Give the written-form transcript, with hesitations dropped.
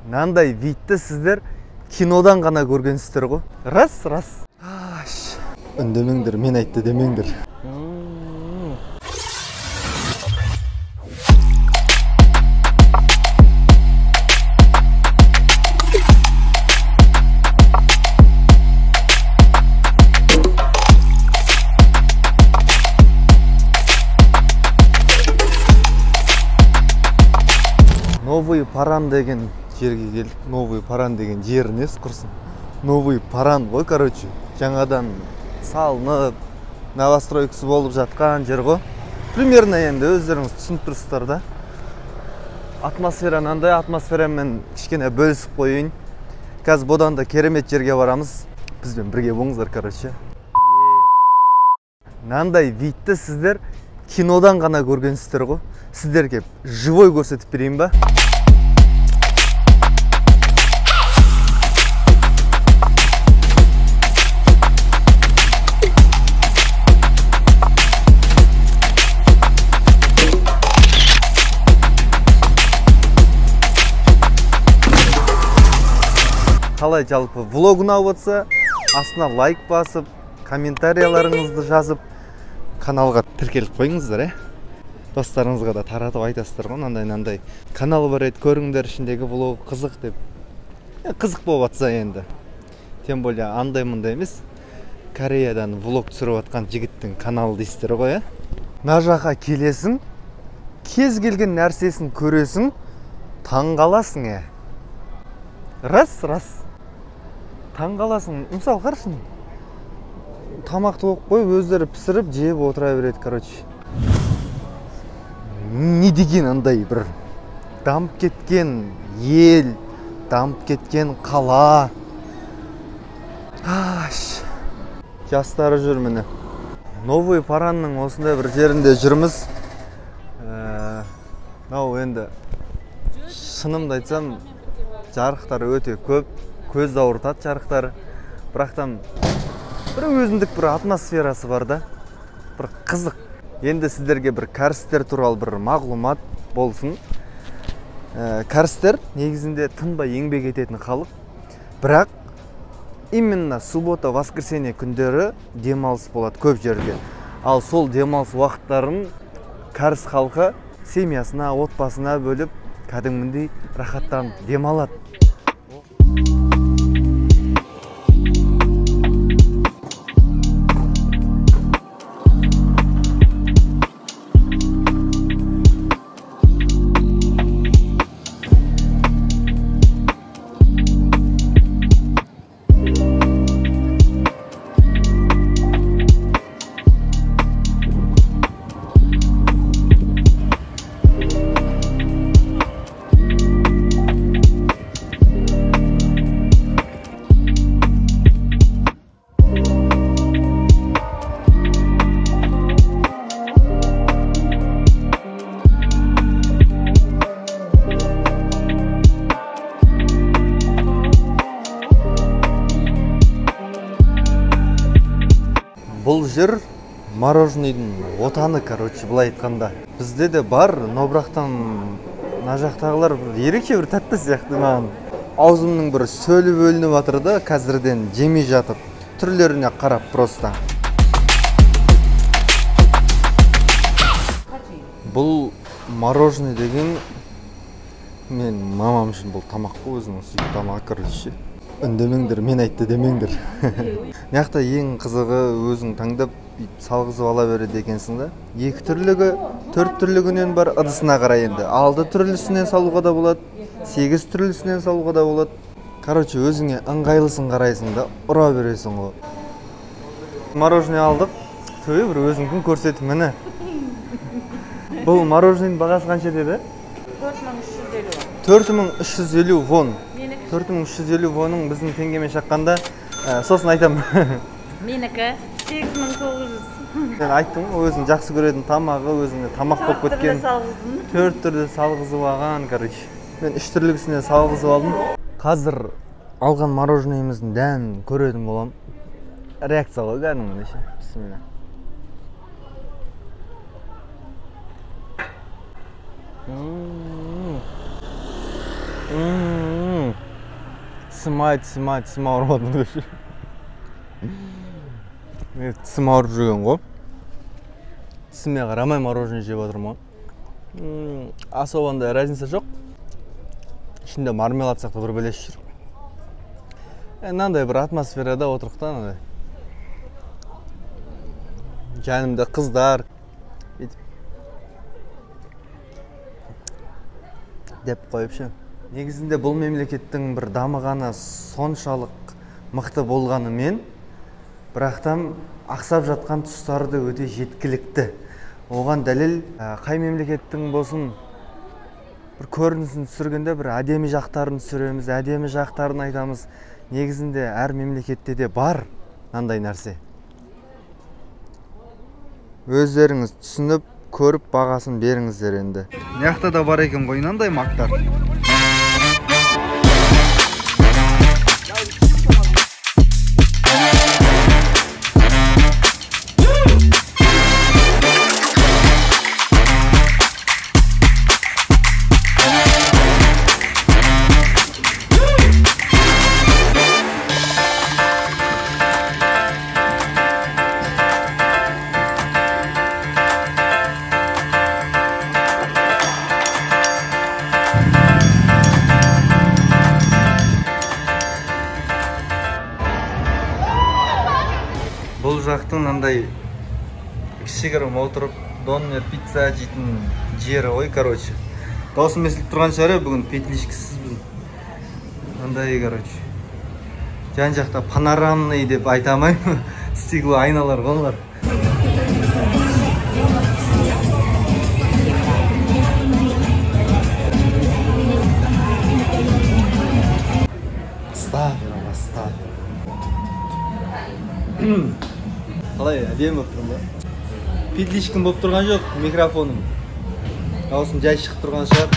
Мынандай видті сіздер кинодан ғана көргенсіздер ғой. Рас. Үндемеңдер, мен айтты демеңдер. Новый Паран деген жерге келдік. Новый Паран деген жер несі құрсын? Новый Паран ғой, короче. Жаңадан салынып, новостройкасы болып жатқан жер ғой. Примерно енді өздеріңіз түсініп тұрсыздар да. Атмосфера нандай, атмосферамен кішкене бөлісіп қойын. Қазір бұдан да керемет жерге барамыз. Бізбен бірге болыңыздар, короче. Нандай видті сіздер кинодан ғана көргенсіздер ғой. Сіздерге живой көрсетіп берейін ба? Қалай жалпы влог ұнап отса, астына лайк басып, комментарияларыңызды жазып, каналға тіркеліп қойыңыздар, достарыңызға да таратып айтасыздар ғой, нандай канал бар еді, көріңдер, ішіндегі влог қызық деп. Қызық болып атса енді. Тем более андай-мындай емес, Кореядан влог түсіріп атқан жігіттің каналы дейсіздер ғой, Мына жаққа келесің, кез келген нәрсесін көресің, таңғаласың, Рас. Таңғаласың. Мысалы қаршын. Тамақты оқып қойып, өздері пісіріп, жеп отыра береді, короче. Не деген андай бір дамып кеткен ел, дамып кеткен қала. Жастары жүр міне. Новый Паранның осындай бір жерінде жүрміз. Нау енді шынымды айтсам, жарықтар өте көп, көз ауыртады жарықтар. Бірақтан бір өзіндік бір атмосферасы бар да, бір қызық. Енді сіздерге бір кәрістер туралы бір мағлұмат болсын. Кәрістер негізінде тынбай еңбек ететін халық. Бірақ именно суббота, воскресенье күндері демалыс болады көп жерде. Ал сол демалыс уақыттарын кәріс халқы семьясына, отбасына бөліп, кәдімгідей рахаттанып демалады. Бұл жер мороженныйдың отаны, короче, былай айтқанда. Бізде де бар, но бірақтан мына жақтағылар ерекше бір тәтті сияқты маған. Аузымның бір сөлі бөлініп жатыр да, қазірден жемей жатып, түрлеріне қарап просто. Бұл мороженый деген мен мамам үшін бұл тамақ қой, өзінің сүйікті тамағы, короче. Үндемеңдер, мен айтты демеңдер. Мияқта ең қызығы өзің таңдап салғызып ала береді екенсің да. 2 түрлігі, 4 түрлігінен бар, ыдысына қарай енді. 6 түрлісінен салуға да болады, 8 түрлісінен салуға да болады. Короче, өзіңе ыңғайлысын қарайсың да, ұра бересің ғой. Мороженый алдық, төбе бір өзің күн көрсетіп міне. Бұл мороженейдің бағасы қанша деді? 4350 вон. 4350 вонның біздің теңгемен шаққанда, сосын айтам. Менікі 8900. Мен айттым, өзің жақсы көретін тамағы, өзіңе тамақ болып кеткен. 4 түрлі салғызып алған, короче. Мен 3 түрлісінен салғызып алдым. Қазір алған мороженейіміздің дәмін көретін болам. Реакция ғой кәдімгі неше. Бісмилла. тісім ауырмады деші. Тісім ауырып жүрген ғой. Тісіме қарамай мороженое жеп отырмын ғой. Особо андай разница жоқ. Ішінде мармелад сияқты бір бәлеш жүр. Мынандай бір атмосферада отырық та, мынандай. Жанымда қыздар деп қойыпшы. Негізінде бұл мемлекеттің бір дамығаны соншалық мықты болғаны мен, бірақтан ақсап жатқан тұстары да өте жеткілікті. Оған дәлел қай мемлекеттің болсын бір көрінісін түсіргенде бір әдемі жақтарын түсіреміз, әдемі жақтарын айтамыз. Негізінде әр мемлекетте де бар мынандай нәрсе. Өздеріңіз түсініп, көріп бағасын беріңіздер енді. Мыяқта да бар екен ғой мынандай мақтар. Бұл жақтың мынандай кішігірім отырып донер пицца жейтін жері ғой, короче. Даусым естіліп тұрған шығар, бүгін петлишкісізбін. Мындай, короче. Жан жақта панорамный деп айта алмаймын. Стекло айналар ғолар. Қалай, әдемі болып тұрмын ба? Петлишкім болып тұрған жоқ, микрофоным. Даусым жай шығып тұрған шығар.